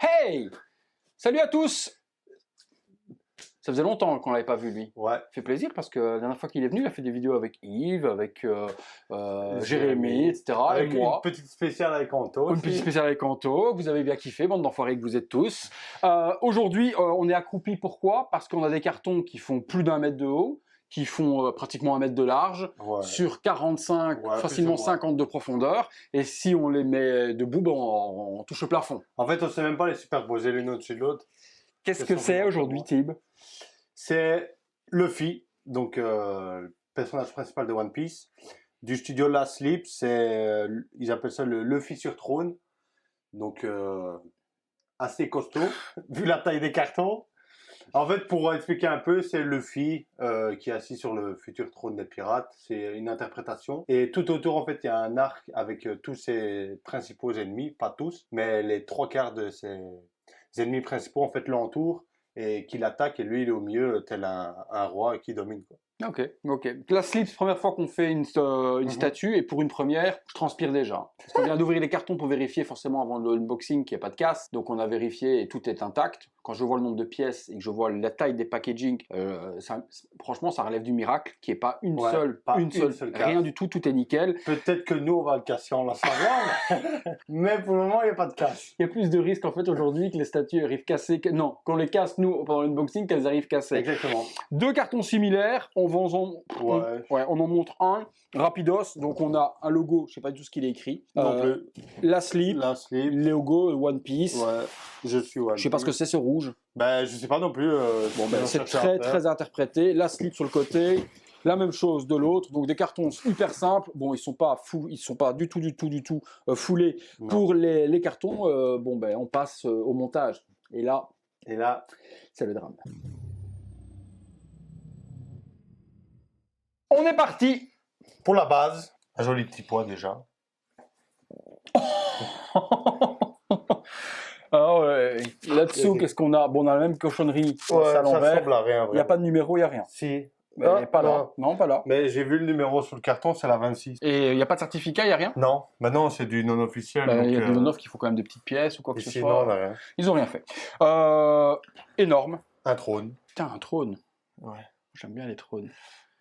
Hey! Salut à tous! Ça faisait longtemps qu'on l'avait pas vu, lui. Ouais. Ça fait plaisir parce que la dernière fois qu'il est venu, il a fait des vidéos avec Yves, avec Jérémy, etc. Avec et moi. une petite spéciale avec Anto. Une petite spéciale avec Anto. Vous avez bien kiffé, bande d'enfoirés que vous êtes tous. Aujourd'hui, on est accroupis. Pourquoi? Parce qu'on a des cartons qui font plus d'1 mètre de haut, qui font pratiquement 1 mètre de large, sur 45, facilement 50 de profondeur. Et si on les met debout, on touche le plafond. En fait, on ne sait même pas les superposer l'une au-dessus de l'autre. Qu'est-ce que c'est aujourd'hui, Tib? C'est Luffy, donc le personnage principal de One Piece, du studio Last Sleep. Ils appellent ça le Luffy sur trône. Donc assez costaud, vu la taille des cartons. En fait, pour expliquer un peu, c'est Luffy qui est assis sur le futur trône des pirates. C'est une interprétation. Et tout autour, en fait, il y a un arc avec tous ses principaux ennemis. Pas tous, mais les 3/4 de ses ennemis principaux, en fait, l'entourent et qui l'attaquent. Et lui, il est au milieu, tel un roi qui domine, quoi. Ok. La Sleeps, première fois qu'on fait une statue, et pour une première, je transpire déjà. Parce qu'on vient d'ouvrir les cartons pour vérifier forcément avant l'unboxing qu'il n'y a pas de casse. Donc on a vérifié et tout est intact. Quand je vois le nombre de pièces et que je vois la taille des packaging, franchement ça relève du miracle, qu'il n'y ait pas une seule rien du tout, tout est nickel. Peut-être que nous on va le casser en lançant mais pour le moment il n'y a pas de casse. Il y a plus de risques en fait aujourd'hui que les statues arrivent cassées, non, qu'on les casse nous pendant l'unboxing, qu'elles arrivent cassées. Exactement. 2 cartons similaires, on en montre un, rapidos, donc on a un logo, je sais pas du tout ce qu'il est écrit. Non plus. La Sleep, le logo One Piece. Ouais, je suis One Piece. Je sais pas ce que c'est ce rouge. Ben je sais pas non plus. C'est très interprété. La Sleep sur le côté. La même chose de l'autre, donc des cartons hyper simples. Bon, ils sont pas fous, ils sont pas du tout foulés pour les cartons. On passe au montage. Et là, c'est le drame. On est parti. Pour la base, un joli petit poids déjà. Ah ouais. Là-dessous, qu'est-ce qu'on a? Bon, on a la même cochonnerie. Ça ressemble à rien. Il n'y a pas de numéro, il n'y a rien. Si. Pas là. Non, pas là. Mais j'ai vu le numéro sur le carton, c'est la 26. Et il n'y a pas de certificat, il n'y a rien? Non. Maintenant, c'est du non officiel. Il y a des non-off qui font quand même des petites pièces ou quoi que ce soit. Non, on n'a rien. Ils n'ont rien fait. Énorme. Un trône. Putain, un trône. Ouais. J'aime bien les trônes.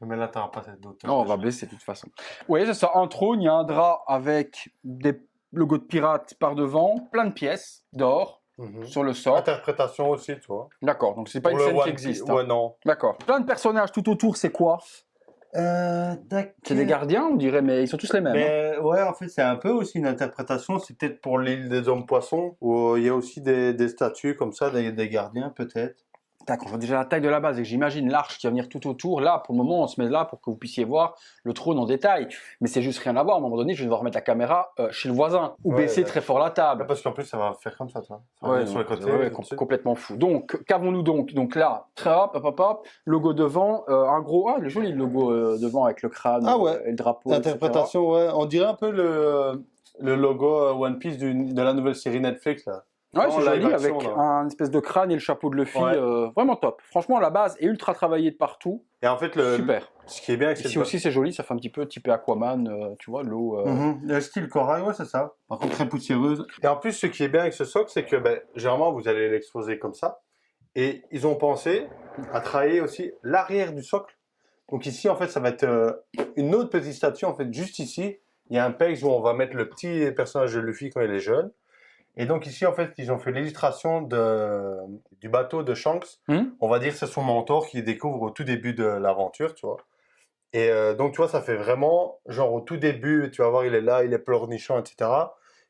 Mais là, tu n'auras pas cette hauteur. Non, on va baisser de toute façon. Oui, c'est ça. Un trône, il y a un drap avec des logos de pirates par devant, plein de pièces d'or. Sur le socle. Interprétation aussi, tu vois. D'accord, donc c'est pas une scène qui existe. Ouais, non. D'accord. Plein de personnages tout autour, c'est quoi? C'est des gardiens, on dirait, mais ils sont tous les mêmes. Mais ouais, en fait, c'est un peu aussi une interprétation. C'est peut-être pour l'île des hommes poissons, où il y a aussi des statues comme ça, des gardiens peut-être. D'accord, on voit déjà la taille de la base et j'imagine l'arche qui va venir tout autour. Là, pour le moment, on se met là pour que vous puissiez voir le trône en détail. Mais c'est juste rien à voir. À un moment donné, je vais devoir remettre la caméra chez le voisin ou baisser très fort la table. Parce qu'en plus, ça va faire comme ça, toi. Sur les côtés. Complètement fou. Donc, qu'avons-nous donc? Donc là, très hop, logo devant, un gros, le joli logo devant avec le crâne et le drapeau. L'interprétation, ouais. On dirait un peu le logo One Piece de la nouvelle série Netflix, là. Ouais, c'est joli avec un espèce de crâne et le chapeau de Luffy, vraiment top. Franchement, la base est ultra travaillée de partout. Et en fait, super. Ce qui est bien, c'est ici aussi c'est joli, ça fait un petit peu typé Aquaman, tu vois, l'eau. Le style corail, ouais, c'est ça. Par contre, très poussiéreuse. Et en plus, ce qui est bien avec ce socle, c'est que généralement, vous allez l'exposer comme ça. Et ils ont pensé à travailler aussi l'arrière du socle. Donc ici, en fait, ça va être une autre petite statue. En fait, juste ici, il y a un pegs où on va mettre le petit personnage de Luffy quand il est jeune. Et donc ici, en fait, ils ont fait l'illustration du bateau de Shanks. On va dire que c'est son mentor qui découvre au tout début de l'aventure, tu vois. Et donc, tu vois, ça fait vraiment, genre au tout début, tu vas voir, il est là, il est pleurnichant, etc.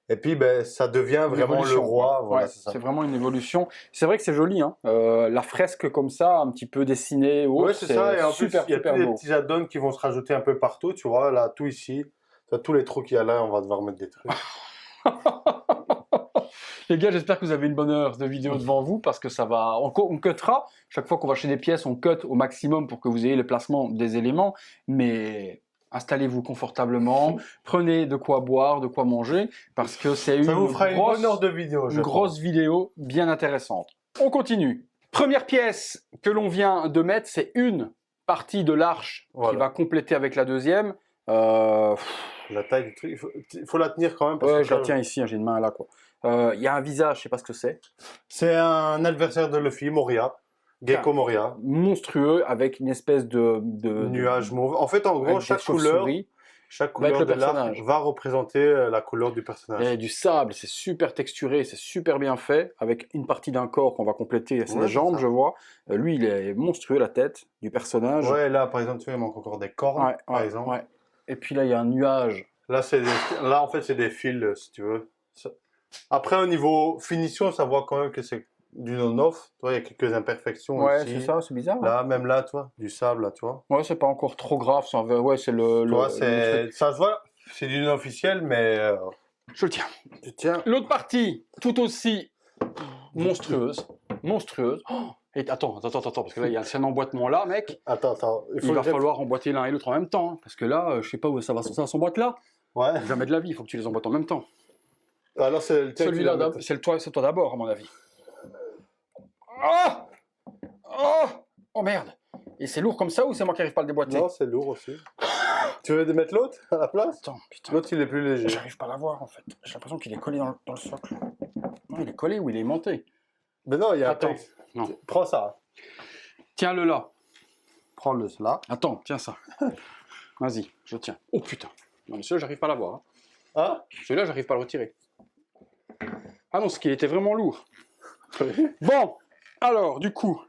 Et puis, ça devient vraiment le roi. Voilà, c'est vraiment une évolution. C'est vrai que c'est joli, hein. La fresque comme ça, un petit peu dessinée. Oui, c'est ça. Et en plus, il y a des petits add-ons qui vont se rajouter un peu partout, tu vois. Là, tout ici, tous les trous qu'il y a là, on va devoir mettre des trucs. Les gars, j'espère que vous avez une bonne heure de vidéo devant vous parce que ça va. On cuttera. Chaque fois qu'on va chez des pièces, on cut au maximum pour que vous ayez le placement des éléments. Mais installez-vous confortablement, prenez de quoi boire, de quoi manger parce que c'est une bonne heure de vidéo, une grosse vidéo bien intéressante. On continue. Première pièce que l'on vient de mettre, c'est une partie de l'arche qui va compléter avec la deuxième. Euh, La taille du truc, il faut la tenir quand même. Parce ouais, que je la ça- tiens ici, hein, j'ai une main là, quoi. Il y a un visage, je sais pas ce que c'est. C'est un adversaire de Luffy, Moria. Gecko Moria. Monstrueux, avec une espèce de Nuage mauve. En fait, en avec gros, des chaque chauves-souris. couleur le de l'arc personnage. va représenter la couleur du Il y personnage. a du sable, c'est super texturé, c'est super bien fait, avec une partie d'un corps qu'on va compléter, c'est Ouais, les c'est jambes, ça. je vois. Lui, il est monstrueux, la tête du personnage. Ouais, là, par exemple, tu vois, il manque encore des cornes, Ouais, par ouais, exemple. ouais. Et puis là, il y a un nuage. Là, là, en fait, c'est des fils, si tu veux. Après, au niveau finition, ça voit quand même que c'est du non-off. Tu vois, il y a quelques imperfections Ouais, ici. c'est ça, c'est bizarre. Hein. Là, même là, tu vois, du sable, là, tu vois. Ouais, c'est pas encore trop grave, ouais, c'est Tu vois, le truc. ça se voit, c'est du non-officiel, mais Je le tiens. tu tiens. L'autre partie, tout aussi monstrueuse. Monstrueuse. Oh, et attends, parce que là, il y a un emboîtement là, mec. Attends, Il va falloir emboîter l'un et l'autre en même temps. Hein, parce que là, je sais pas où ça s'emboîte là. Ouais. Jamais de la vie, il faut que tu les emboîtes en même temps. Alors, c'est le tien qui Celui-là, va mettre- c'est toi d'abord, à mon avis. Oh oh oh merde. Et c'est lourd comme ça ou c'est moi qui arrive pas à le déboîter? Non, c'est lourd aussi. Tu veux mettre l'autre à la place? Attends, putain. L'autre, il est plus léger. J'arrive pas à l'avoir en fait. J'ai l'impression qu'il est collé dans le socle. Non, il est collé ou il est aimanté. Mais non, il y a un Attends. texte. Non. Prends ça. Tiens-le là. Prends-le là. Attends, tiens ça. Vas-y, je tiens. Oh putain. Non, mais celui-là, j'arrive pas à l'avoir. Hein. Hein? Celui-là, j'arrive pas à le retirer. Ah non, c'est qu'il était vraiment lourd. Bon, alors, du coup,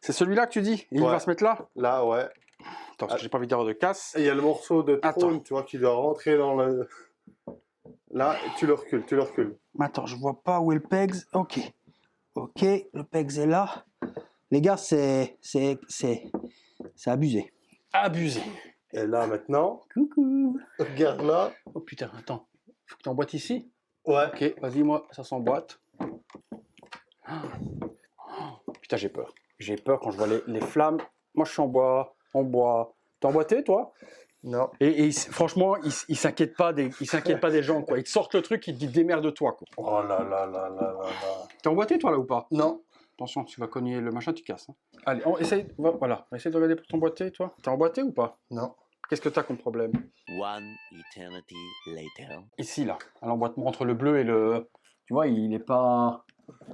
c'est celui-là que tu dis? Et il Ouais. va se mettre là? Là, ouais. Attends, parce que j'ai pas envie d'avoir de casse. Et il y a le morceau de Attends. trône, tu vois, qui doit rentrer dans le... Là, tu le recules. Attends, je vois pas où est le pegs. Ok. Ok, le pegs est là. Les gars, c'est abusé. Abusé. Et là, maintenant, Coucou. regarde là. Oh putain, attends. Faut que tu emboîtes ici? Ouais. Ok, vas-y, moi, ça s'emboîte. Oh, putain, j'ai peur. J'ai peur quand je vois les flammes. Moi, je suis en bois. T'es emboîté, toi? Non. Et franchement, il s'inquiète pas des gens, quoi. Ils te sortent le truc, ils te disent démerde-toi, quoi. Oh là là là là là là. T'es emboîté, toi, là, ou pas? Non. Attention, tu vas cogner le machin, tu casses. Hein. Allez, voilà. On va essayer de regarder pour t'emboîter, toi. T'es emboîté ou pas? Non. Qu'est-ce que t'as comme problème? One eternity later. Ici, là. À l'emboîtement entre le bleu et le... Tu vois, il est pas...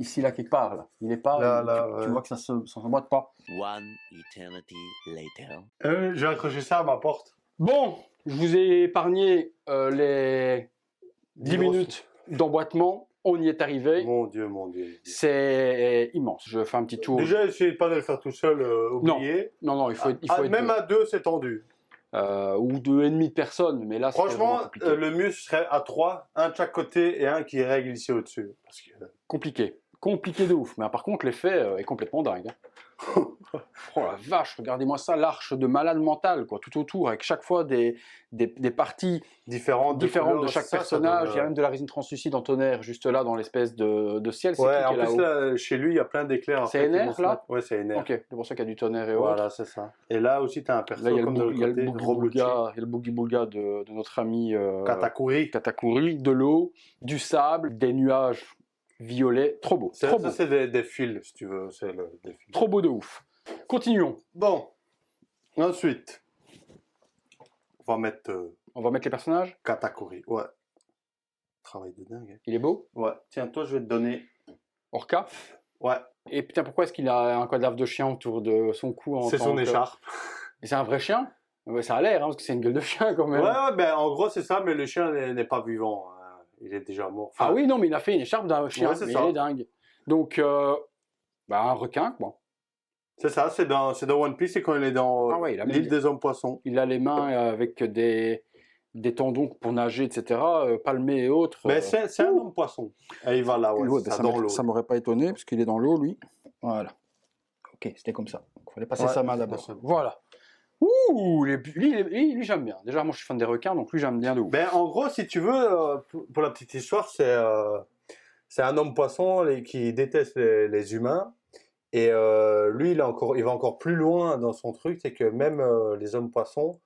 Ici, là, quelque part, là. Il est pas... Là, tu ouais. vois que ça s'emboîte pas. One eternity later. Je vais accrocher ça à ma porte. Bon, je vous ai épargné les 10 minutes d'emboîtement. On y est arrivé. Mon Dieu. C'est immense. Je fais un petit tour. Déjà, essayez pas de le faire tout seul, oubliez. Non, il faut être Même deux. à deux, c'est tendu. Ou 2,5 personnes. Mais là, c'est Franchement, vraiment compliqué. le mieux serait à trois, un de chaque côté et un qui règle ici au-dessus. Parce que... Compliqué de ouf. Mais par contre, l'effet est complètement dingue. Hein. Oh la vache, regardez-moi ça, l'arche de malade mental, quoi, tout autour, avec chaque fois des parties différentes de couleurs, chaque ça personnage. donne, Il y a même de la résine translucide en tonnerre, juste là, dans l'espèce de ciel. C'est Ouais, qui en est là-haut? plus, là, chez lui, il y a plein d'éclairs. en C'est fait, qui NR, vont se là mettre. Ouais, c'est NR. Ok, c'est pour ça qu'il y a du tonnerre et autres. Voilà, c'est ça. Et là aussi, tu as un perso Là, il y a comme de il y a le l'autre côté, Roblucci. boogie-boulga de notre ami Katakuri. Katakuri, de l'eau, du sable, des nuages violets. Trop beau, trop beau. Ça, c'est des fils, si tu veux. C'est des fils. Trop beau de ouf. Continuons. Bon. Ensuite, on va mettre On va mettre les personnages. Katakuri. Ouais. Travail de dingue. Hein. Il est beau. Ouais. Tiens, toi, je vais te donner. Orca. Ouais. Et putain, pourquoi est-ce qu'il a un cadavre de chien autour de son cou en C'est tant son que- écharpe. Et c'est un vrai chien? Ouais, ça a l'air, hein, parce que c'est une gueule de chien quand Ouais, même. ouais, ben en gros, c'est ça, mais le chien n'est pas vivant. Hein. Il est déjà mort. Enfin, Ah oui, non, mais il a fait une écharpe d'un chien, Ouais, c'est mais ça. il est dingue. Donc, un requin, quoi. C'est ça, c'est dans One Piece, c'est quand il est dans Ah ouais, il a l'île mis- des hommes poissons. Il a les mains avec des tendons pour nager, etc., palmés et autres. Mais c'est un homme poisson. Et il va là, ouais, Ouais, c'est bah, ça, dans l'eau. ça m'aurait pas étonné, parce qu'il est dans l'eau, lui. Voilà. Ok, c'était comme ça. Il fallait passer Ouais, sa main d'abord. c'est ça. Voilà. Ouh, lui, j'aime bien. Déjà, moi, je suis fan des requins, donc lui, j'aime bien de ouf. Ben, en gros, si tu veux, pour la petite histoire, c'est un homme poisson qui déteste les humains. Et lui, il va encore plus loin dans son truc, c'est que même les hommes poissons,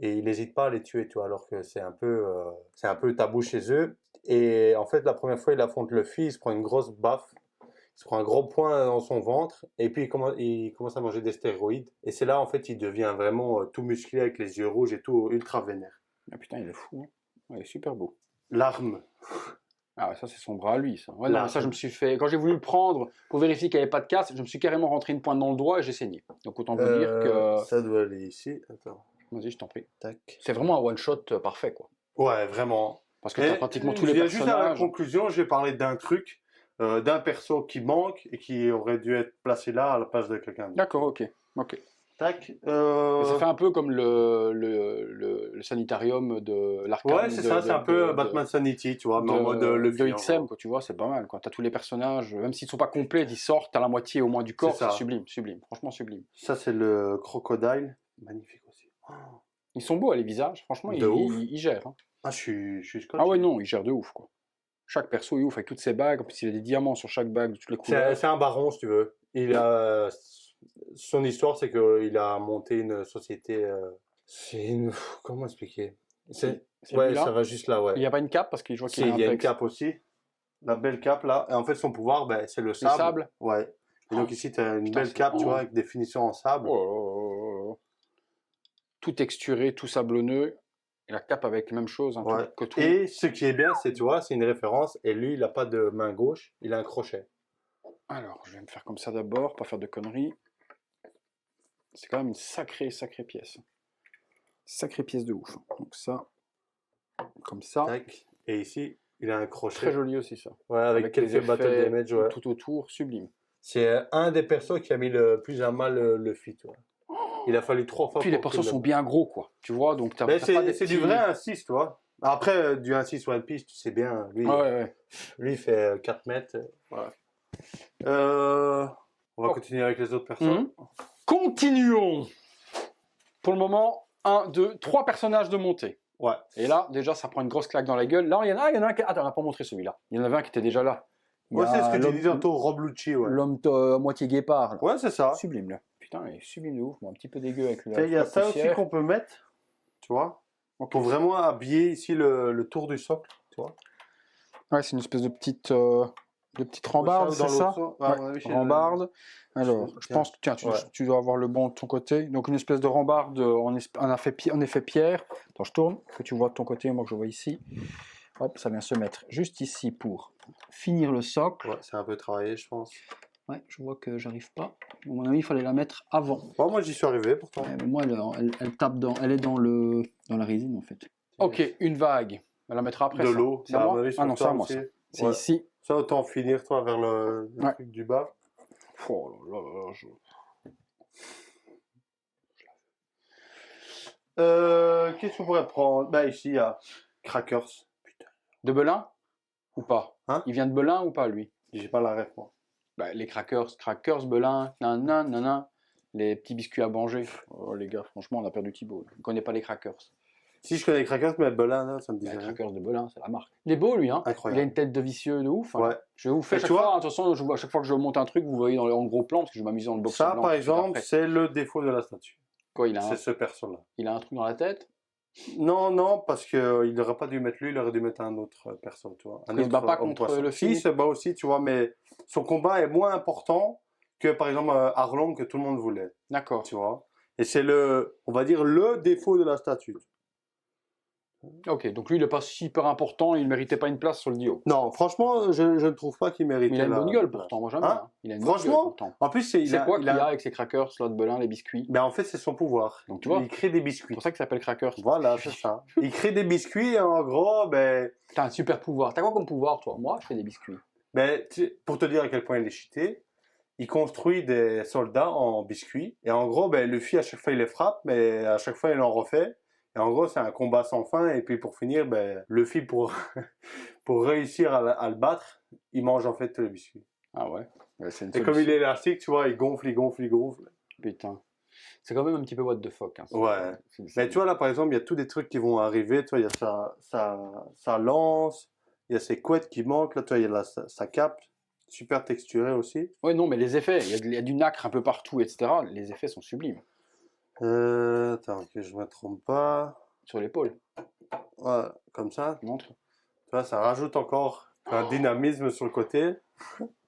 et il n'hésite pas à les tuer, tu vois, alors que c'est un peu tabou chez eux. Et en fait, la première fois, il affronte Luffy, il se prend une grosse baffe, il se prend un gros point dans son ventre, et puis il commence à manger des stéroïdes. Et c'est là, en fait, il devient vraiment tout musclé avec les yeux rouges et tout, ultra vénère. Ah putain, il est fou. Hein. Ouais, il est super beau. L'arme. Ah, ça, c'est son bras à lui, ça. Ouais, non, Là, ça, je me suis fait. Quand j'ai voulu le prendre pour vérifier qu'il n'y avait pas de casse, je me suis carrément rentré une pointe dans le doigt et j'ai saigné. Donc, autant vous dire que. Ça doit aller ici. Attends. Vas-y, je t'en prie. Tac. C'est vraiment un one-shot parfait, quoi. Ouais, vraiment. Parce que tu as Et pratiquement tous les je viens juste à la personnages. conclusion, je vais parler d'un truc, d'un perso qui manque et qui aurait dû être placé là à la place de quelqu'un d'autre. D'accord, ok. Tac. Mais ça fait un peu comme le sanitarium de l'Arkham. Ouais, c'est ça, c'est un peu Batman Sanity, tu vois, mais en mode le de XM, quoi, tu vois, c'est pas mal. Tu as tous les personnages, même s'ils sont pas complets, ils sortent, tu as la moitié au moins du corps, C'est ça. c'est sublime, sublime, franchement sublime. Ça, c'est le Crocodile. Magnifique aussi. Ils sont beaux, les visages, franchement, De ouf. ils gèrent. Hein. Ah, je suis scotché. Ah ouais, non, ils gèrent de ouf, quoi. Chaque perso est ouf, avec toutes ses bagues, en plus il y a des diamants sur chaque bague, de toutes les couleurs. C'est un baron, si tu veux. Il a... Son histoire, c'est qu'il a monté une société... C'est une... Comment expliquer? C'est Ouais, lui-là. ça va juste là, ouais. Il n'y a pas une cape, parce que je vois qu'il Si, a un il y a une pex. cape aussi. La belle cape, là. Et en fait, son pouvoir, ben, c'est le sable. sable. Ouais. Et donc ici, tu as une Putain, belle c'est- cape, tu oh. vois, avec des finitions en sable. Oh. Tout texturé, tout sablonneux. Et la cape avec la même chose, hein, Ouais. tout coton. Et ce qui est bien, c'est, tu vois, c'est une référence. Et lui, il n'a pas de main gauche, il a un crochet. Alors, je vais me faire comme ça d'abord, pas faire de conneries. C'est quand même une sacrée pièce. Sacrée pièce de ouf. Donc ça, comme ça. Tac. Et ici, il a un crochet. Très joli aussi ça. Ouais, avec les quelques battle effets damage, ouais. tout autour, sublime. C'est un des persos qui a mis le plus à mal le feat. Ouais. Il a fallu 3 fois Puis les pour persos qu'il sont bien gros, quoi. Tu vois, donc t'as Mais t'as pas des c'est du petits- vrai 1-6, tu vois. Après, du 1-6 One Piece, tu sais bien, Ouais. lui il fait 4 mètres. Voilà. On va continuer avec les autres personnes. Mhm. Continuons. Pour le moment, 1, 2, 3 personnages de montée. Ouais. Et là, déjà, ça prend une grosse claque dans la gueule. Là, il y en a un qui... Attends, on n'a pas montré celui-là. Il y en avait un qui était déjà là. Il y Ouais, a c'est ce que tu l'homme- disais tantôt, Rob Lucci, ouais. L'homme moitié guépard. Là. Ouais, c'est ça. Sublime, là. Putain, il est sublime de ouf. Bon, un petit peu dégueu avec le. Il y a ça aussi qu'on peut mettre, tu vois, pour vraiment habiller ici le tour du socle, tu vois. Ouais, c'est une espèce de petite rambarde, c'est ça Rambarde. Alors, je Tiens. pense que tiens, tu dois avoir le bon de ton côté. Donc, une espèce de rambarde en effet pierre. Attends, je tourne, que tu vois de ton côté, moi que je vois ici. Hop, ça vient se mettre juste ici pour finir le socle. Ouais, c'est un peu travaillé, je pense. Ouais, je vois que j'arrive pas. À mon avis, il fallait la mettre avant. Bon, moi, j'y suis arrivé, pourtant. Ouais, mais moi, elle tape elle est dans la résine en fait. Ok, une vague. Elle la mettra après. De ça. l'eau. C'est à moi oui, Ah non, c'est à moi aussi. ça. C'est Ouais. ici. Ça, autant finir, toi, vers le Ouais. truc du bas. Oh là là, Qu'est-ce qu'on pourrait prendre? Bah, ici, il y a Crackers. Putain, De Belin ou pas Hein Il vient de Belin ou pas lui j'ai pas la ref, moi. Bah, les crackers, Belin, nanana, les petits biscuits à manger. Oh les gars, franchement, on a perdu Thibaut. Je ne connais pas les crackers. Si je connais les Crackers, mais Belin, là, ça me dit Les rien. crackers de Belin, c'est la marque. Il est beau lui, hein. Incroyable. Il a une tête de vicieux de ouf. Hein. Ouais. Je vous fais Et chaque tu vois- fois, hein, de toute façon, à chaque fois que je monte un truc, vous voyez en gros plan, parce que je m'amuse dans le box. Ça, blanc, par tout de suite exemple, après. c'est le défaut de la statue. Quoi, C'est ce perso-là. il a un truc dans la tête Non, parce qu'il n'aurait pas dû mettre lui, il aurait dû mettre un autre perso, tu vois. Il se bat pas homme contre poisson. le Si, il Philippe se bat aussi, tu vois, mais son combat est moins important que, par exemple, Arlong, que tout le monde voulait, D'accord. tu vois. Et c'est on va dire, le défaut de la statue. Ok, donc lui, il n'est pas super important, il ne méritait pas une place sur le dio. Non, franchement, je ne trouve pas qu'il mérite. Mais il a une bonne gueule pourtant, moi jamais. Hein Hein. Il a une bonne gueule Franchement, pourtant. En plus, C'est quoi qu'il a avec ses crackers, là, de Belin, les biscuits Ben, en fait, c'est son pouvoir. Donc, tu vois, Il crée des c'est biscuits. pour ça qu'il s'appelle crackers. Voilà, c'est ça. Il crée des biscuits et en gros, ben, T'as un super pouvoir. T'as quoi comme pouvoir, toi? Moi, je fais des biscuits. pour te dire à quel point il est cheaté, il construit des soldats en biscuits. Et en gros, ben, Luffy, à chaque fois, il les frappe, mais à chaque fois, il en refait. Et en gros, c'est un combat sans fin. Et puis, pour finir, ben, Luffy, pour réussir à le battre, il mange en fait les biscuits. Ah ouais, c'est une Et comme il solution. est élastique, tu vois, il gonfle, il gonfle, il gonfle. Putain. C'est quand même un petit peu what the fuck. Hein. Ouais. Mais tu vois, là, par exemple, il y a tous des trucs qui vont arriver. Tu vois, il y a sa lance, il y a ses couettes qui manquent. Là, tu vois, il y a sa cape, super texturée aussi. Ouais, non, mais les effets, il y a du nacre un peu partout, etc. Les effets sont sublimes. Attends, que je me trompe pas. Sur l'épaule, Voilà, comme ça. montre. Tu vois, ça rajoute encore un dynamisme sur le côté.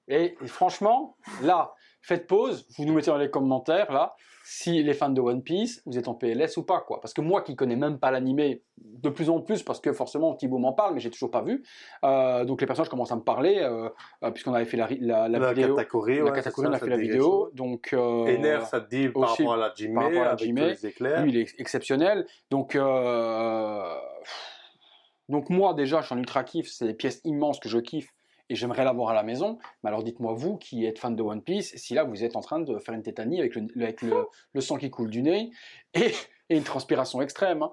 Et franchement, là, faites pause, vous nous mettez dans les commentaires là, si les fans de One Piece, vous êtes en PLS ou pas, quoi. Parce que moi qui connais même pas l'animé, de plus en plus, parce que forcément Thibaut m'en parle, mais j'ai toujours pas vu, donc les personnages commencent à me parler, puisqu'on avait fait la vidéo, Katakuri, la ouais, Katakuri, c'est on ça, a ça fait la te dit quelque vidéo, chose. donc... Ener, ça te dit par aussi, rapport à la Jimé, par rapport à la avec tous Jimé, les éclairs. lui il est exceptionnel, donc moi déjà je suis en ultra kiff, c'est des pièces immenses que je kiffe, et j'aimerais l'avoir à la maison, mais alors dites-moi vous qui êtes fan de One Piece, si là vous êtes en train de faire une tétanie avec le sang qui coule du nez, et une transpiration extrême, hein.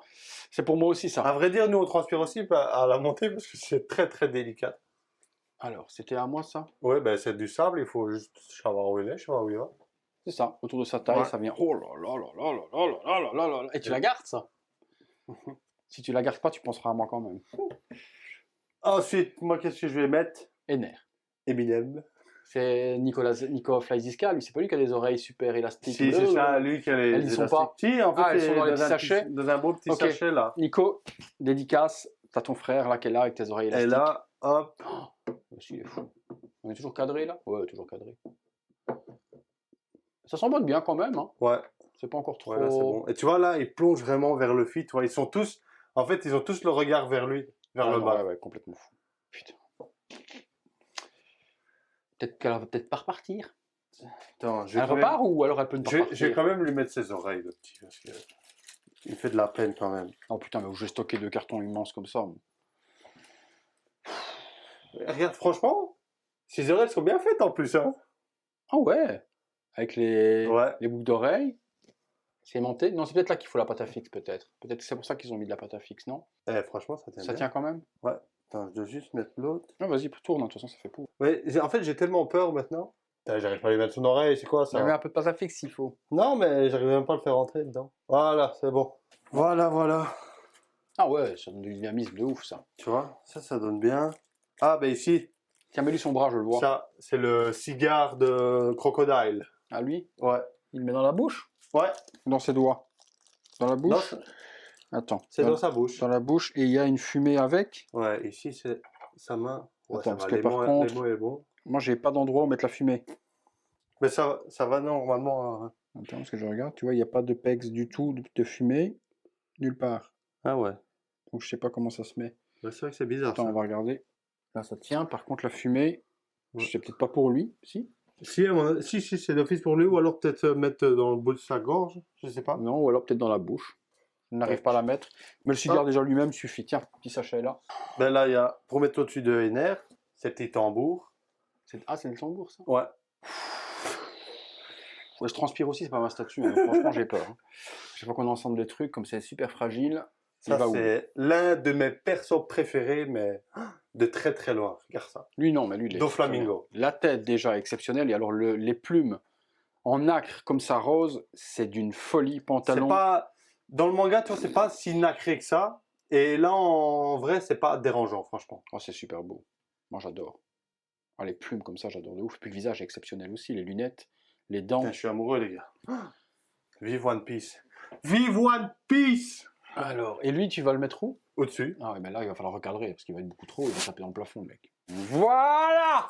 C'est pour moi aussi ça. À vrai dire, nous on transpire aussi à la montée parce que c'est très très délicat. Alors, c'était à moi ça? Ouais, ben c'est du sable, il faut juste savoir où il est, savoir où il va. C'est ça, autour de sa taille, Ouais. ça vient. Oh là là là là là là là là là là là. Et tu la gardes ça? Si tu la gardes pas, tu penseras à moi quand même. Ensuite, moi qu'est-ce que je vais mettre? Ener. Eminem. C'est Nico Flyziska, lui, c'est pas lui qui a des oreilles super élastiques. Si, c'est ça, lui qui a les Elles y sont élastiques. pas. Si, en fait, Ah, elles sont dans les un petits sachets. dans un beau petit Ok. sachet là. Nico, dédicace, t'as ton frère là qui est là avec tes oreilles Et élastiques. là, hop. Aussi, il est fou. On est toujours cadré là? Ouais, toujours cadré. Ça s'emboîte bien quand même, hein. Ouais, C'est pas encore trop. voilà, c'est bon. Et tu vois là, ils plongent vraiment vers le feed, tu vois, ils sont tous, en fait, ils ont tous le regard vers lui, vers Ah le non, bas. ouais, complètement fou. Putain. Peut-être qu'elle va peut-être pas repartir. Attends, je vais Elle quand repart ou alors elle peut ne pas même... je repartir? vais quand même lui mettre ses oreilles, le petit, parce que il me fait de la peine quand même. Oh putain, mais je vais stocker 2 cartons immenses comme ça. Regarde, franchement, ses oreilles sont bien faites en plus, hein. Ah ouais. Avec les Ouais. boucles d'oreilles. C'est aimanté. Non, c'est peut-être là qu'il faut la pâte à fixe, peut-être. Peut-être que c'est pour ça qu'ils ont mis de la pâte à fixe, non? Eh, franchement, ça tient Ça bien. tient quand même? Attends, je dois juste mettre l'autre. Ah, vas-y, tourne, hein, de toute façon, ça fait pour. Ouais, en fait, j'ai tellement peur maintenant. Putain, j'arrive pas à lui mettre son oreille, c'est quoi ça? Ça met un peu de pâte à fixe s'il faut. Non, mais j'arrive même pas à le faire rentrer dedans. Voilà, c'est bon. Voilà, voilà. Ah ouais, ça donne du dynamisme de ouf, ça. Tu vois, ça donne bien. Ah, ben ici, Tiens, mets-lui son bras, je le vois. ça, c'est le cigare de Crocodile. Ah, lui, Ouais. il le met dans la bouche? Ouais, Dans ses doigts. Dans la non, bouche? Attends. c'est dans, dans sa bouche. dans la bouche, et il y a une fumée avec. Ouais, ici, c'est sa main. Ouais, Attends, ça parce va, que les par mots- contre- les mots est bon. Moi, j'ai pas d'endroit où mettre la fumée. Mais ça va normalement. Hein. Attends, parce que je regarde, tu vois, il n'y a pas de pex du tout, de fumée, nulle part. Ah ouais. Donc je sais pas comment ça se met. Ouais, c'est vrai que c'est bizarre. Attends, Ça. on va regarder. Là, ça tient. Par contre, la fumée, Ouais. c'est peut-être pas pour lui, si? Si, c'est d'office pour lui, ou alors peut-être mettre dans le bout de sa gorge, je sais pas. Non, ou alors peut-être dans la bouche. Je n'arrive pas à la mettre. Mais le cigare déjà lui-même suffit. Tiens, petit sachet là. Ben là, il y a, pour mettre au-dessus de Ener, ces petits tambours. Ah, c'est le tambour, ça? Ouais. Ouais, je transpire aussi, c'est pas ma statue. Hein. Franchement, j'ai peur. Hein. Chaque fois qu'on a ensemble des trucs, comme c'est super fragile, il Ça, va où? c'est l'un de mes persos préférés, mais de très très loin. Regarde ça. Lui, non, mais lui, il est Doflamingo. exceptionnel. La tête, déjà, exceptionnelle. Et alors, les plumes en nacre comme ça, rose, c'est d'une folie. C'est Pantalon. pas... Dans le manga, tu vois, c'est pas si nacré que ça. Et là, en vrai, c'est pas dérangeant, franchement. Oh, c'est super beau. Moi, j'adore. Ah, les plumes comme ça, j'adore de ouf. Puis le visage est exceptionnel aussi. Les lunettes, les dents. Putain, je suis amoureux, les gars. Vive One Piece. Vive One Piece! Alors, et lui, tu vas le mettre où? Au-dessus. Ah ouais, mais là, il va falloir recadrer parce qu'il va être beaucoup trop. Il va taper dans le plafond, le mec. Voilà!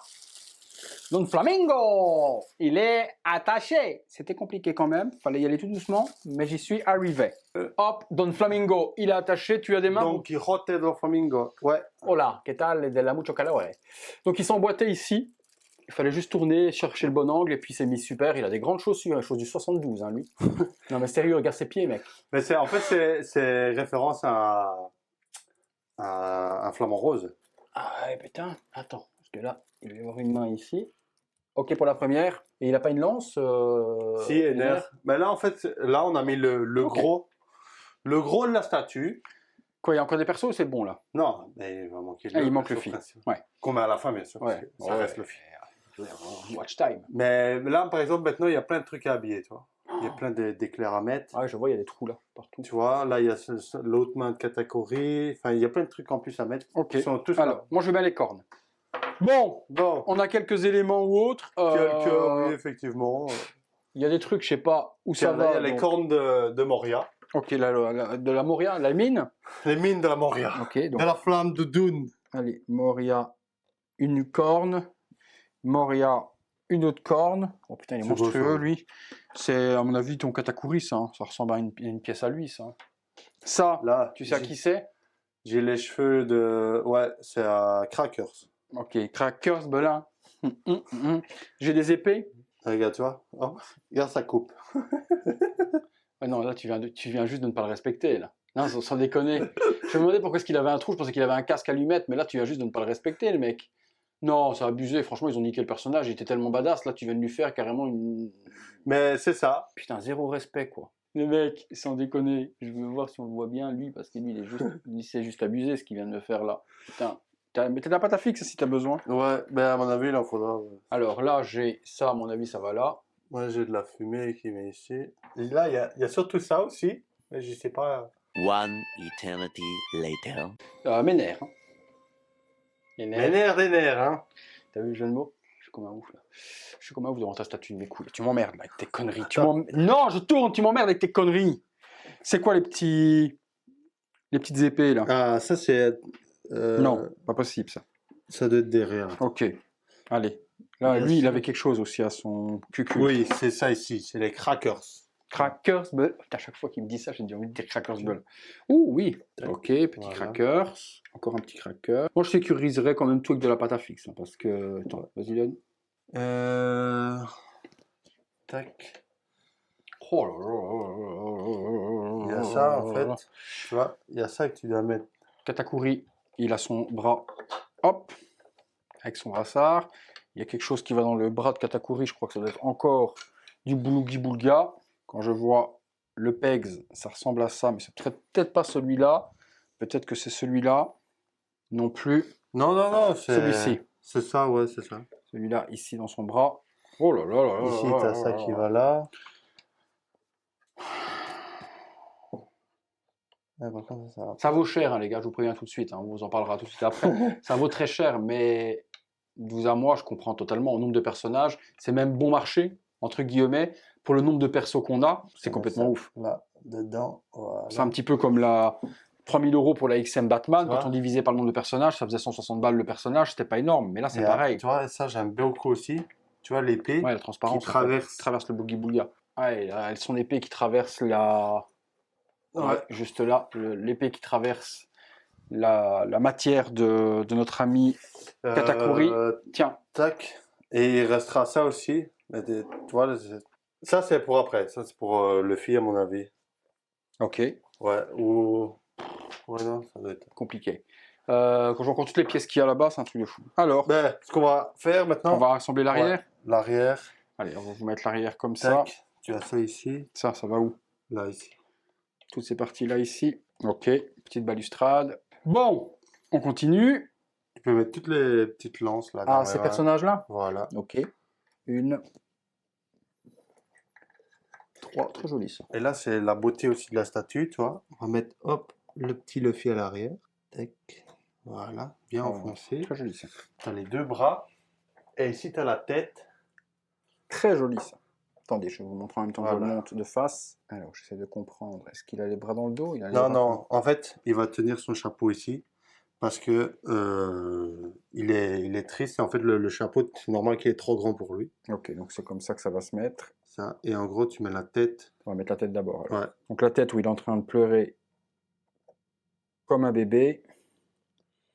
Don Flamingo! Il est attaché. C'était compliqué quand même. Fallait y aller tout doucement, mais j'y suis arrivé. Hop, Don Flamingo, il est attaché. Tu as des mains? Don Quijote do Flamingo. Ouais. Hola, ¿qué tal? De la mucho calor. Donc il s'emboîtait ici. Il fallait juste tourner, chercher le bon angle, et puis c'est mis super. Il a des grandes chaussures, les choses du 72, hein, lui. Non mais sérieux, regarde ses pieds, mec. Mais en fait, c'est référence à un flamant rose. Ah ouais, putain, attends, parce que là, il va y avoir une main ici. Ok pour la première. Et il a pas une lance Si, Ener. Mais là, en fait, là, on a mis le Ok. gros. Le gros de la statue. Quoi, il y a encore des persos ou c'est bon là? Non, mais il va manquer Ah, il manque le perso fil. principal. Ouais. Qu'on met à la fin, bien sûr. parce Ouais. que Ça reste le fil. Watch time. Mais là, par exemple, maintenant, il y a plein de trucs à habiller, tu vois. Il y a plein d'éclairs à mettre. Ah ouais, je vois, il y a des trous là, partout. Tu vois, là, il y a l'autre main de Katakuri. Enfin, il y a plein de trucs en plus à mettre. Ok. Ils sont tous Alors, là. moi je mets les cornes. Bon, Bon, on a quelques éléments ou autres. oui, effectivement. Il y a des trucs, je sais pas où ça Tiens, là, va. il y a les donc- cornes de Moria. Ok, de la Moria, la mine. Les mines de la Moria. Ok, donc De la flamme de Dune. allez, Moria, une corne. Moria, une autre corne. Oh putain, il est C'est beau, monstrueux, ça. lui. C'est, à mon avis, ton katakuri, ça. Hein. Ça ressemble à une pièce à lui, ça. Ça, Là, tu sais à qui c'est? j'ai les cheveux de... Ouais, c'est à Crackers. Ok, Crackers, Belin. J'ai des épées. Regarde, tu vois. Oh, regarde, ça coupe. Ah non, là, tu viens juste de ne pas le respecter, là. Non, sans déconner. Je me demandais pourquoi est-ce qu'il avait un trou. Je pensais qu'il avait un casque à lui mettre, mais là, tu viens juste de ne pas le respecter, le mec. Non, c'est abusé. Franchement, ils ont niqué le personnage. Il était tellement badass. Là, tu viens de lui faire carrément une. Mais c'est ça. Putain, zéro respect, quoi. Le mec, sans déconner. Je veux voir si on le voit bien, lui, parce que lui, c'est juste abusé ce qu'il vient de me faire là. Putain. Mais t'as pas ta fixe si t'as besoin. Ouais, ben à mon avis, il en faudra. Alors là, j'ai ça, à mon avis, ça va là. Moi, j'ai de la fumée qui met ici. Et là, il y a surtout ça aussi. Mais je sais pas. One eternity later. Mes nerfs. Hein. Les nerfs. Des nerfs, hein. T'as vu le jeu de mots? Je suis comme un ouf là. Je suis comme un ouf devant ta statue de mes couilles. Tu m'emmerdes là avec tes conneries. Non, je tourne, tu m'emmerdes avec tes conneries. C'est quoi les petites épées là? Ah, ça, c'est. Non, pas possible ça. Ça doit être derrière. Ok, allez. Là, Bien lui, il sûr. avait quelque chose aussi à son cul. Oui, c'est ça ici. C'est les Crackers. Crackers Bull. Putain, à chaque fois qu'il me dit ça, j'ai envie de dire Crackers Bull. Ouh, oui. Ok, petit Voilà. crackers. Encore un petit cracker. Moi, je sécuriserais quand même tout avec de la pâte à fixe. Hein, parce que. Attends, vas-y, donne. Tac. Oh là là. Il y a ça, en fait. Tu vois, il y a ça que tu dois mettre. Katakuri, il a son bras. Hop. Avec son brassard. Il y a quelque chose qui va dans le bras de Katakuri. Je crois que ça doit être encore du Bulugi Bulga. Quand je vois le Pegs, ça ressemble à ça, mais c'est peut-être pas celui-là. Peut-être que c'est celui-là. Non plus. Non, c'est. Celui-ci. C'est ça, ouais, c'est ça. Celui-là, ici, dans son bras. Oh là là là là. Ici, là t'as là ça là qui là. va là. Ouais, par contre, ça va. Ça vaut cher, hein, les gars, je vous préviens tout de suite. Hein, on vous en parlera tout de suite après. Ça vaut très cher, mais de vous à moi, je comprends totalement. Au nombre de personnages, c'est même bon marché, entre guillemets. Pour le nombre de persos qu'on a, c'est complètement ça, ouf. Là, dedans, voilà. C'est un petit peu comme la 3000 € pour la XM Batman. Tu Quand vois on divisait par le nombre de personnages, ça faisait 160 balles le personnage. C'était pas énorme, mais là, c'est Et pareil. Tu vois, ça, j'aime beaucoup aussi. Tu vois, l'épée. Ouais, la transparence. qui en fait, traverse. traverse le Boogie Booga. Ouais, elle son épée qui traverse la. Ouais, juste là, l'épée qui traverse la matière de notre ami Katakuri. Tiens, Tac. Et il restera ça aussi. Mais tu vois, ça, c'est pour après. Ça, c'est pour le fil, à mon avis. ok, Ouais, ou. Ouais, non, ça doit être. compliqué. Quand je vois encore toutes les pièces qu'il y a là-bas, c'est un truc de fou. Alors, Ben, ce qu'on va faire maintenant. on va rassembler l'arrière. L'arrière. Allez, on va vous mettre l'arrière comme ça. Tac. Tu as ça ici. Ça va où? Là, ici. Toutes ces parties-là ici. Ok, petite balustrade. Bon, on continue. Tu peux mettre toutes les petites lances là. Ah, dans ces les- personnages-là? Voilà. Ok. Une. 3, très joli ça. Et là, c'est la beauté aussi de la statue, tu vois. On va mettre, hop, le petit Luffy à l'arrière. Tac. Voilà. Bien Oh, enfoncé. Très joli ça. Tu as les deux bras. Et ici, tu as la tête. Très joli ça. Attendez, je vais vous montrer en même temps que je Voilà. le monte de face. Alors, j'essaie de comprendre. Est-ce qu'il a les bras dans le dos? Il a les Non, bras non. En fait, il va tenir son chapeau ici. Parce que il est triste. Et en fait, le chapeau, c'est normal qu'il est trop grand pour lui. Ok, donc c'est comme ça que ça va se mettre. Ça. Et en gros, tu mets la tête. On va mettre la tête d'abord. alors. Ouais. Donc la tête où il est en train de pleurer comme un bébé.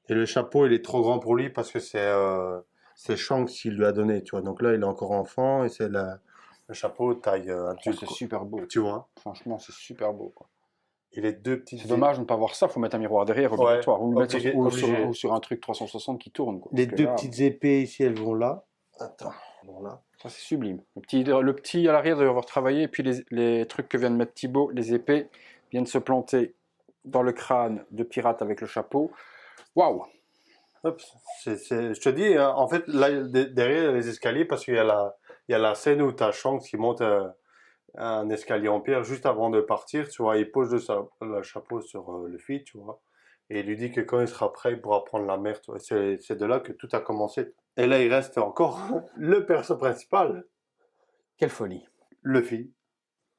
Et le chapeau, il est trop grand pour lui parce que c'est Shanks qui lui a donné, tu vois. Donc là, il est encore enfant et c'est le chapeau taille Oh, adulte, c'est quoi. super beau. Tu vois. Franchement, c'est super beau. Quoi. Et les deux petites. C'est dommage de ne pas voir ça. Il faut mettre un miroir derrière, obligatoire. Ou, le mettre obligé, sur, ou obligé. sur un truc 360 qui tourne. Quoi. Les Parce que deux là, petites épées ici, elles vont là. Attends, bon là. ça, c'est sublime. Le petit à l'arrière doit avoir travaillé. Et puis les trucs que vient de mettre Thibaut, les épées, viennent se planter dans le crâne de pirate avec le chapeau. Waouh! Hop, je te dis, hein, en fait, là, derrière, il y a les escaliers parce qu'il y a la scène où tu as Shanks qui monte un escalier en pierre juste avant de partir, tu vois. Il pose le chapeau sur le fil, tu vois. Et il lui dit que quand il sera prêt, il pourra prendre la mer, tu vois. C'est de là que tout a commencé. Et là, il reste encore le perso principal, Quelle folie! Luffy.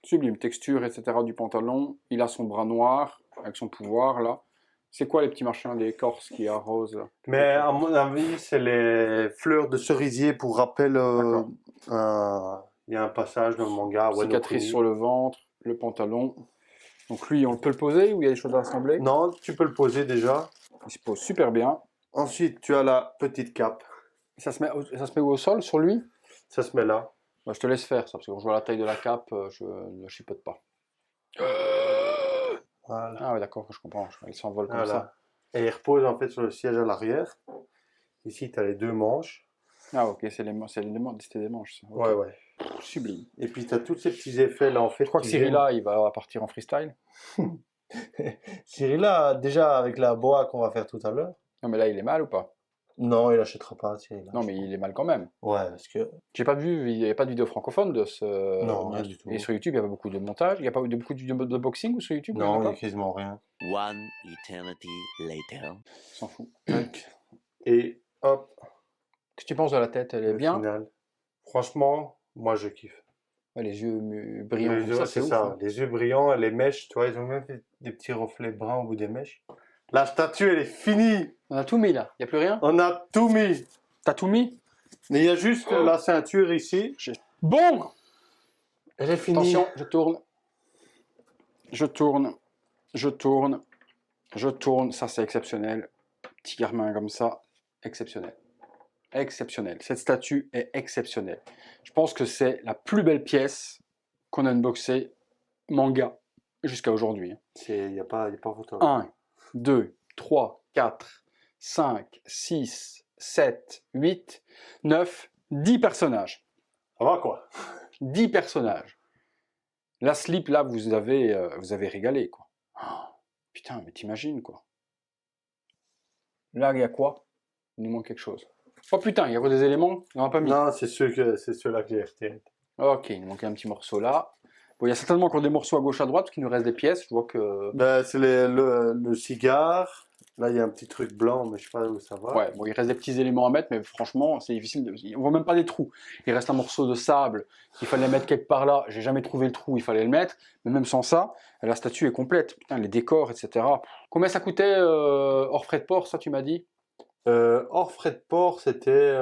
Sublime, texture, etc. du pantalon. Il a son bras noir avec son pouvoir là. C'est quoi les petits machins d'écorce qui arrosent là? Mais à mon avis, c'est les fleurs de cerisier pour rappel. D'accord. Il y a un passage dans le manga. Wano Cicatrice Kuni. sur le ventre, le pantalon. Donc lui, on peut le poser ou il y a des choses à assembler? Non, tu peux le poser déjà. Il se pose super bien. Ensuite, tu as la petite cape. Ça se met au sol sur lui? Ça se met là. Bah, je te laisse faire ça, parce que quand je vois la taille de la cape, je ne chipote pas. Voilà. Ah ouais, d'accord, je comprends. Elle s'envole comme Voilà. ça. Et il repose en fait sur le siège à l'arrière. Ici, tu as les 2 manches. Ah ok, c'était des manches. Ça. Ok. Ouais, ouais. Sublime. Et puis, tu as tous ces petits effets là en fait. Je crois que qui Cyrilla, il va partir en freestyle. viennent. Cyrilla, déjà avec la boa qu'on va faire tout à l'heure. Non mais là, il est mal ou pas? Non, il achètera pas Cyrilla. Non mais il est mal quand même. Ouais, parce que. J'ai pas vu, il n'y a pas de vidéo francophone de ce. Non, rien du tout. Et sur YouTube, il n'y a pas beaucoup de montage. Il n'y a pas beaucoup de vidéos de boxing ou sur YouTube? Non, il n'y il a quasiment rien. One eternity later. s'en fout. Et hop, Qu'est-ce que tu penses de la tête? Elle est le bien? final. Franchement, moi je kiffe. Ouais, les yeux brillants Les comme yeux, ça, c'est c'est ouf. ça. Hein. Les yeux brillants, les mèches, tu vois, ils ont même fait des petits reflets bruns au bout des mèches. La statue, elle est finie. On a tout mis là, il n'y a plus rien? On a tout mis. T'as tout mis? Mais il y a juste la ceinture ici. Bon! Elle est finie. Attention, je tourne. Je tourne. Je tourne. Je tourne. Ça, c'est exceptionnel. Petit garmin comme ça. Exceptionnel. Exceptionnel. Cette statue est exceptionnelle. Je pense que c'est la plus belle pièce qu'on a unboxée manga jusqu'à aujourd'hui. Il n'y a pas photo. 1, 2, 3, 4, 5, 6, 7, 8, 9, 10 personnages. Ça va quoi? 10 personnages. La slip, là, vous avez régalé, quoi. Oh, putain, mais t'imagines, quoi. Là, il y a quoi? Il nous manque quelque chose. Oh putain, il y a quoi des éléments? Il n'en a pas mis. Non, c'est ceux-là que j'ai retirés. Ok, il nous manquait un petit morceau là. Bon, il y a certainement encore des morceaux à gauche, à droite, parce qu'il nous reste des pièces. Je vois que... Ben, c'est le cigare. Là, il y a un petit truc blanc, mais je sais pas où ça va. Ouais, bon, il reste des petits éléments à mettre, mais franchement, c'est difficile. On voit même pas des trous. Il reste un morceau de sable qu'il fallait mettre quelque part là. J'ai jamais trouvé le trou, il fallait le mettre. Mais même sans ça, la statue est complète. Putain, les décors, etc. Combien ça coûtait hors frais de port, ça, tu m'as dit? Hors frais de port, c'était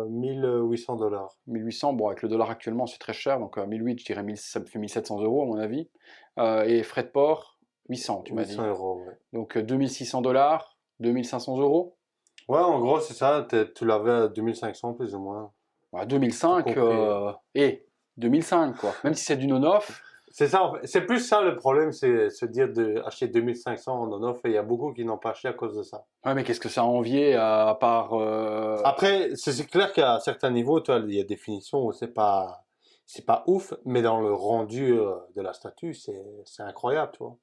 1800 $. 1800, bon, avec le dollar actuellement, c'est très cher. Donc 1800, je dirais 1000, ça me fait 1700 € à mon avis. Et frais de port, 800, tu m'as dit. 800 €, ouais. Donc 2600 $, 2500 €. Ouais, en gros, c'est ça. Tu l'avais à 2500 plus ou moins. Voilà, 2005, Tout compris. et 2005, quoi. Même si c'est du non-off, C'est ça, en fait. C'est plus ça le problème, c'est se dire d'acheter 2500 en on-off, et il y a beaucoup qui n'ont pas acheté à cause de ça. ouais, mais qu'est-ce que ça a envié à part. Après, c'est clair qu'à certains niveaux, toi, il y a des finitions où c'est pas ouf, mais dans le rendu de la statue, c'est incroyable, tu vois.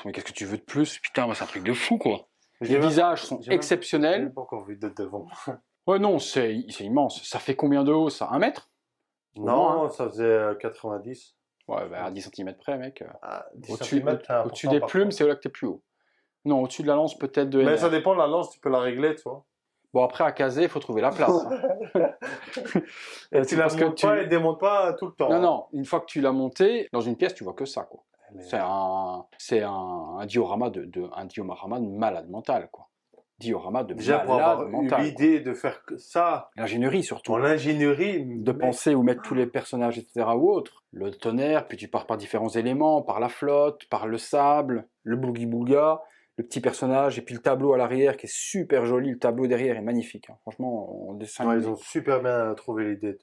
Mais qu'est-ce que tu veux de plus? Putain, moi, c'est un truc de fou, quoi. J'ai Les même- visages sont j'ai même- J'ai exceptionnels. même pas encore vu de devant. Ouais, non, c'est immense. Ça fait combien de haut, ça? 1 mètre? Non, ça faisait 90. Ouais, bah, à 10 cm près, mec. Ah, 10 Au-dessus centimètres, c'est important, au-dessus des par plumes, contre. c'est là que t'es plus haut. Non, au-dessus de la lance, peut-être de Mais NR. ça dépend de la lance, tu peux la régler, tu vois. Bon, après, à caser, il faut trouver la place. Hein. Et C'est tu la parce que montes pas et démontes pas tout le temps. Non, hein. non, une fois que tu l'as monté, dans une pièce, tu vois que ça, quoi. Mais- C'est un diorama un diorama de malade mental, quoi. Diorama de Déjà, pour malade avoir eu mental. l'idée de faire que ça, L'ingénierie, surtout. en ingénierie, De mais- penser où mettre tous les personnages, etc. ou autre. Le tonnerre, puis tu pars par différents éléments, par la flotte, par le sable, le boogie-booga, le petit personnage, et puis le tableau à l'arrière qui est super joli. Le tableau derrière est magnifique. Hein. Franchement, en dessin Ouais, animé, ils ont super bien trouvé l'idée.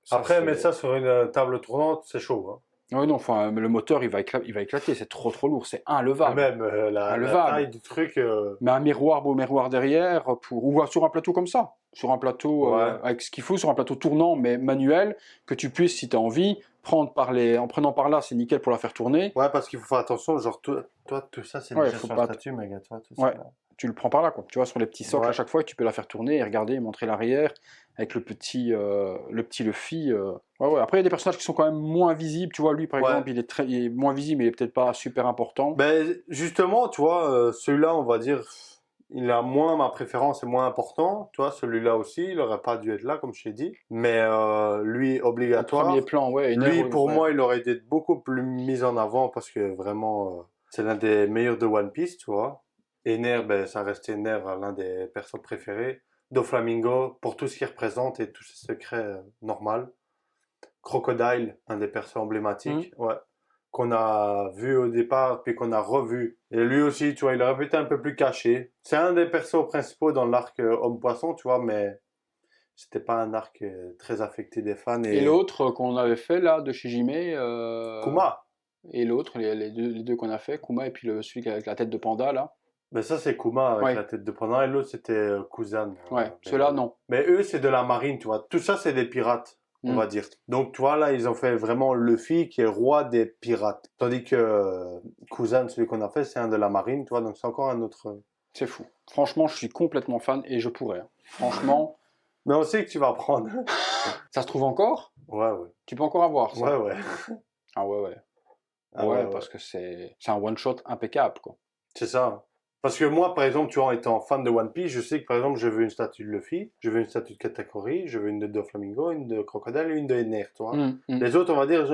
ça, Après, c'est- mettre ça sur une table tournante, c'est chaud. Hein. Ouais, non, enfin, le moteur, il va éclater. C'est trop lourd. C'est inlevable. Même la Enlevable. taille du truc. Mais un miroir, beau miroir derrière, ou sur un plateau comme ça. Sur un plateau, Ouais. avec ce qu'il faut, sur un plateau tournant, mais manuel, que tu puisses, si tu as envie, prendre en prenant par là, c'est nickel pour la faire tourner. Ouais, parce qu'il faut faire attention. Genre, toi, tout ça, c'est Ouais, déjà faut sur pas la statue, mais regarde, toi, tout Ouais. ça. Là. Tu le prends par là, quoi. Tu vois, sur les petits socles Ouais. à chaque fois, et tu peux la faire tourner et regarder et montrer l'arrière avec le petit Luffy. Ouais, ouais. Après, il y a des personnages qui sont quand même moins visibles. Tu vois, lui, par Ouais. exemple, il est moins visible, mais il est peut-être pas super important. Ben, justement, tu vois, celui-là, on va dire, il a moins ma préférence et moins important. Tu vois, celui-là aussi, il aurait pas dû être là, comme je t'ai dit. Mais lui, Au obligatoire. premier plan, ouais. Lui, énerve, pour ouais. moi, il aurait dû être beaucoup plus mis en avant parce que vraiment, c'est l'un des meilleurs de One Piece, tu vois. Ener, ben, ça restait Ener, l'un des persos préférés. Doflamingo, pour tout ce qu'il représente et tous ses secrets normal. Crocodile, un des persos emblématiques, ouais, qu'on a vu au départ, puis qu'on a revu. Et lui aussi, tu vois, il aurait été un peu plus caché. C'est un des persos principaux dans l'arc Homme-Poisson, tu vois, mais c'était pas un arc très affecté des fans. Et l'autre qu'on avait fait là, de Shijime. Kuma. Et l'autre, les deux qu'on a fait, Kuma et puis celui avec la tête de panda là. Mais ça, c'est Kuma avec Ouais. la tête de panda, et l'autre, c'était Kuzan. Ouais, ceux-là, non. Mais eux, c'est de la marine, tu vois. Tout ça, c'est des pirates, on va dire. Donc, tu vois, là, ils ont fait vraiment Luffy qui est roi des pirates. Tandis que Kuzan, celui qu'on a fait, c'est un de la marine, tu vois. Donc, c'est encore un autre... C'est fou. Franchement, je suis complètement fan et je pourrais. Hein. Franchement. Mais on sait que tu vas prendre. Ça se trouve encore? Ouais, ouais. Tu peux encore avoir ça? Ouais, ouais. Ah ouais, ouais. Ah ouais, ouais, parce que c'est un one-shot impeccable, quoi. C'est ça. Parce que moi, par exemple, tu vois, en étant fan de One Piece, je sais que, par exemple, je veux une statue de Luffy, je veux une statue de Katakuri, je veux une de Doflamingo, une de Crocodile et une de Ener, tu vois. Les autres, on va dire,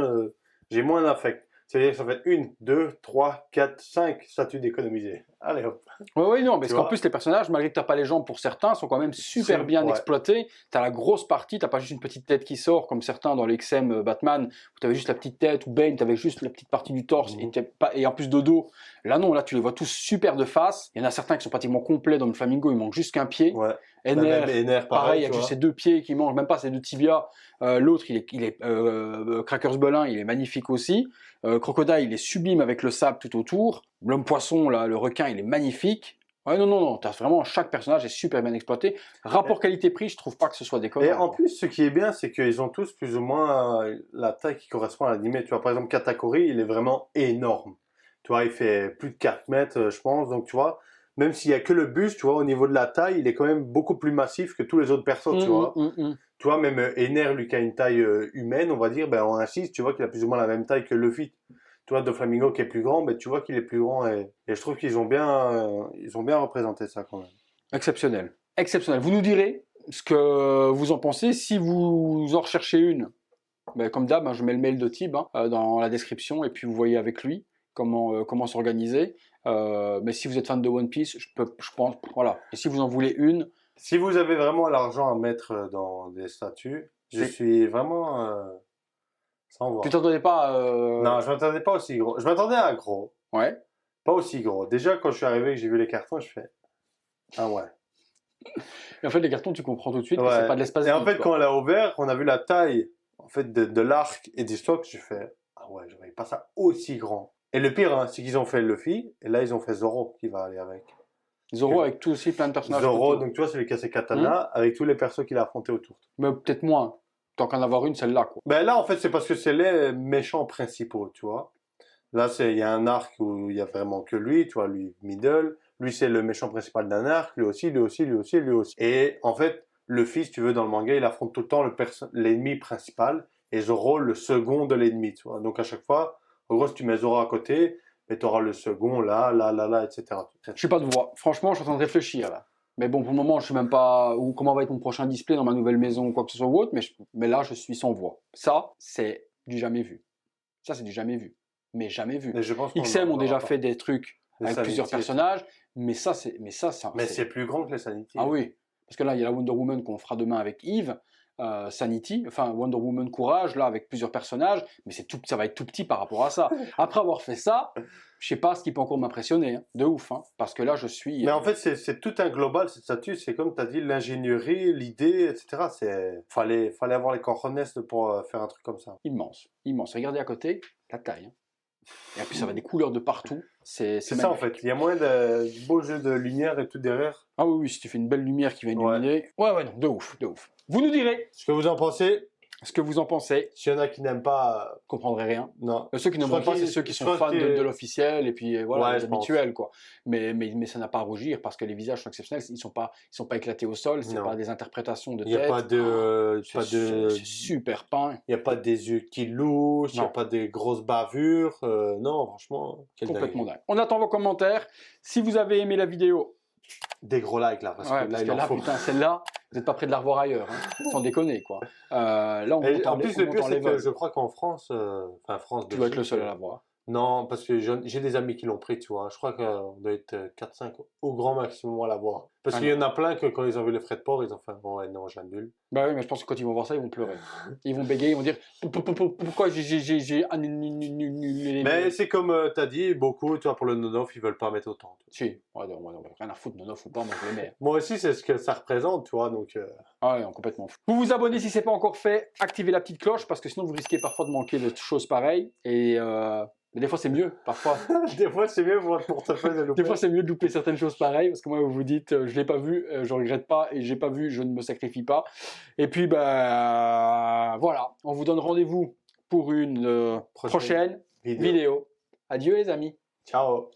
j'ai moins d'affect. C'est-à-dire que ça fait 1, 2, 3, 4, 5 statues d'économiser. Allez hop. Oui, non, parce qu'en plus, les personnages, malgré que tu n'as pas les jambes pour certains, sont quand même super bien exploités. Tu as la grosse partie, tu n'as pas juste une petite tête qui sort, comme certains dans l'XM Batman, où tu avais juste la petite tête, ou Bane, tu avais juste la petite partie du torse, et en plus de dos. Là, non, là, tu les vois tous super de face. Il y en a certains qui sont pratiquement complets dans le Flamingo, il manque juste qu'un pied. Ouais. Ener, pareil, il y a juste ses 2 pieds qui mangent, même pas ses 2 tibias. L'autre, Crackers Belin, il est magnifique aussi. Crocodile, il est sublime avec le sable tout autour. L'homme poisson, là, le requin, il est magnifique. Ouais, non, t'as vraiment, chaque personnage est super bien exploité. Rapport qualité-prix, je trouve pas que ce soit déconnant. Et en plus, ce qui est bien, c'est qu'ils ont tous plus ou moins la taille qui correspond à l'animé. Tu vois, par exemple, Katakuri, il est vraiment énorme. Tu vois, il fait plus de 4 mètres, je pense. Donc, tu vois, même s'il y a que le buste, tu vois, au niveau de la taille, il est quand même beaucoup plus massif que tous les autres persos, tu vois. Tu vois, même Ener, lui, qui a une taille humaine, on va dire, ben, on insiste, tu vois qu'il a plus ou moins la même taille que Luffy. Tu vois, Doflamingo qui est plus grand, mais tu vois qu'il est plus grand et je trouve qu'ils ont bien représenté ça quand même. Exceptionnel. Exceptionnel. Vous nous direz ce que vous en pensez. Si vous en recherchez une, ben, comme d'hab, je mets le mail de Tib dans la description et puis vous voyez avec lui comment s'organiser. Mais si vous êtes fan de One Piece, je pense, voilà. Et si vous en voulez une... Si vous avez vraiment l'argent à mettre dans des statues, je suis vraiment sans voir. Tu t'attendais pas Non, je m'attendais pas aussi gros. Je m'attendais à gros. Ouais. Pas aussi gros. Déjà, quand je suis arrivé et que j'ai vu les cartons, je fais... Ah ouais. Et en fait, les cartons, tu comprends tout de suite que c'est pas de l'espace. Et en fait, quand on l'a ouvert, on a vu la taille en fait, de l'arc et du stock, je fais... Ah ouais, je voyais pas ça aussi grand. Et le pire, hein, c'est qu'ils ont fait Luffy, et là, ils ont fait Zoro qui va aller avec. Zoro avec tout aussi plein de personnages. Zoro, autour. donc tu vois, c'est celui qui a ses katanas, avec tous les persos qu'il a affrontés autour. Mais peut-être moins. Tant qu'en avoir une, celle-là, quoi. Ben là, en fait, c'est parce que c'est les méchants principaux, tu vois. Là, il y a un arc où il y a vraiment que lui, tu vois, lui, middle. Lui, c'est le méchant principal d'un arc, lui aussi, lui aussi, lui aussi, lui aussi. Et en fait, Luffy, si tu veux, dans le manga, il affronte tout le temps l'ennemi principal, et Zoro, le second de l'ennemi, tu vois. Donc à chaque fois, en gros, si tu mets Zoro à côté, mais tu auras le second là, etc. Je suis pas de voix. Franchement, je suis en train de réfléchir, là. Mais bon, pour le moment, je sais même pas comment va être mon prochain display dans ma nouvelle maison ou quoi que ce soit ou autre, mais là, je suis sans voix. Ça, c'est du jamais vu. Ça, c'est du jamais vu. Mais jamais vu. Mais je pense XM ont déjà fait des trucs avec plusieurs personnages, mais ça, c'est... Mais c'est plus grand que les Sanity. Ah oui, parce que là, il y a la Wonder Woman qu'on fera demain avec Yves, Sanity, enfin Wonder Woman Courage, là, avec plusieurs personnages, mais ça va être tout petit par rapport à ça. Après avoir fait ça, je sais pas ce qui peut encore m'impressionner, hein, de ouf, hein, parce que là, je suis... Mais en fait, c'est tout un global, cette statue, c'est comme tu as dit, l'ingénierie, l'idée, etc. Fallait avoir les cojones pour faire un truc comme ça. Immense, immense. Regardez à côté, la taille. Hein. Et en plus, ça va des couleurs de partout. C'est ça, en fait. Il y a moins de beaux jeux de lumière et tout derrière. Ah oui, si tu fais une belle lumière qui va illuminer. Ouais, non, de ouf, de ouf. Vous nous direz ce que vous en pensez. Ce que vous en pensez. S'il y en a qui n'aiment pas... comprendrez rien. Non. Ceux qui n'aiment pas, c'est ceux qui sont fans de l'officiel et puis voilà, les habituels, quoi. Mais ça n'a pas à rougir parce que les visages sont exceptionnels. Ils sont pas éclatés au sol. C'est pas des interprétations de tête. Il n'y a pas de... c'est super peint. Il n'y a pas des yeux qui louchent. Il n'y a pas des grosses bavures. Non, franchement. Complètement dingue. On attend vos commentaires. Si vous avez aimé la vidéo... Des gros likes là, parce que là, il en faut. Putain, celle-là, vous n'êtes pas prêt de la revoir ailleurs, hein, sans déconner, quoi. Là, en plus, le pire, c'est que je crois qu'en France, tu dois être le seul à la voir. Non, parce que j'ai des amis qui l'ont pris, tu vois. Je crois qu'on doit être 4-5 au grand maximum à l'avoir. Parce Ah qu'il y non. en a plein que quand ils ont vu les frais de port, ils ont fait bon, ouais, non, j'annule. Bah oui, mais je pense que quand ils vont voir ça, ils vont pleurer. Ils vont bégayer, ils vont dire pourquoi j'ai annulé. Mais c'est comme tu as dit, beaucoup, tu vois, pour le non-off, ils veulent pas mettre autant. Tu vois. Si, ouais, non, rien à foutre, non-off ou pas, moi je les mets. Moi aussi, c'est ce que ça représente, tu vois. Donc, Ah ouais, non, complètement fou. Vous vous abonnez si ce n'est pas encore fait, activez la petite cloche parce que sinon vous risquez parfois de manquer de choses pareilles. Et mais des fois c'est mieux, parfois. des fois, c'est mieux pour votre portefeuille de louper. Des fois c'est mieux de louper certaines choses pareilles parce que moi vous vous dites je l'ai pas vu, je regrette pas et j'ai pas vu, je ne me sacrifie pas. Et puis bah voilà, on vous donne rendez-vous pour une prochaine vidéo. Adieu les amis. Ciao.